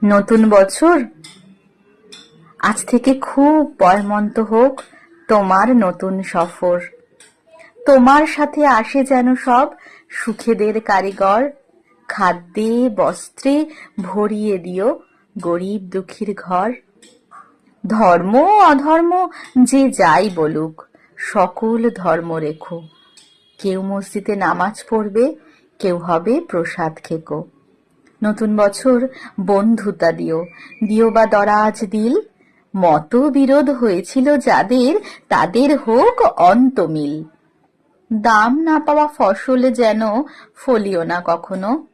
নতুন বছর আজ থেকে খুব পয়মন্ত হোক তোমার নতুন সফর। তোমার সাথে আসে যেন সব সুখেদের কারিগর। খাদ্যে বস্ত্রে ভরিয়ে দিও গরিব দুঃখীর ঘর। ধর্ম অধর্ম যে যাই বলুক, সকল ধর্ম রেখো। কেউ মসজিদে নামাজ পড়বে, কেউ হবে প্রসাদ খেকো। নতুন বছর বন্ধুতা দিও, দিও বা দরাজ দিল। মতবিরোধ হয়েছিল যাদের, তাদের হোক অন্তমিল। দাম না পাওয়া ফসল যেন ফলিও না কখনো।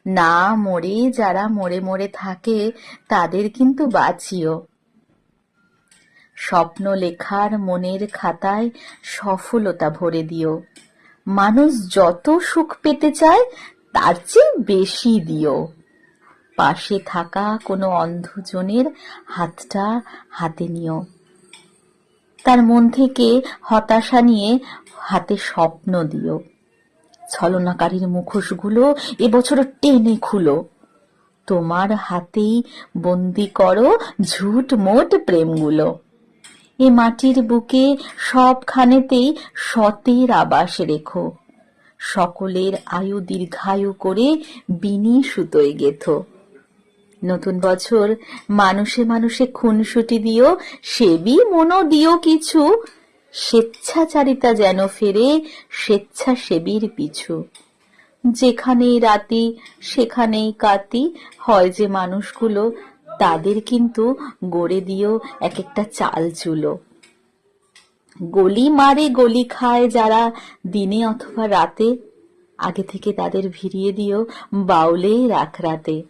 না মরে যারা মরে মরে থাকে, তাদের কিন্তু বাঁচিও। স্বপ্ন লেখার মনের খাতায় সফলতা ভরে দিও। মানুষ যত সুখ পেতে চায়, তার চেয়ে বেশি দিও। পাশে থাকা কোনো অন্ধজনের হাতটা হাতে নিও। তার মন থেকে হতাশা নিয়ে হাতে স্বপ্ন দিও। ছলনাকারীর মুখোশগুলো এবছর টেনে খুলো। তোমার হাতেই বন্দি করো ঝুট মোট প্রেমগুলো। এ মাটির বুকে সবখানেতেই সতের আবাস রেখো। সকলের আয়ু দীর্ঘায়ু করে বিনি সুতোয় গেথো। নতুন বছর মানুষে মানুষে খুনসুটি দিও, সেবি মনও দিও কিছু। স্বেচ্ছাচারিতা যেন ফেরে স্বেচ্ছাসেবীর পিছু। যেখানেই রাতি সেখানেই কাতি হয় যে মানুষগুলো, তাদের কিন্তু গড়ে দিও এক একটা চাল চুলো। গলি মারে গলি খায় যারা দিনে অথবা রাতে, আগে থেকে তাদের ভিড়িয়ে দিও বাউলে রাত রাতে।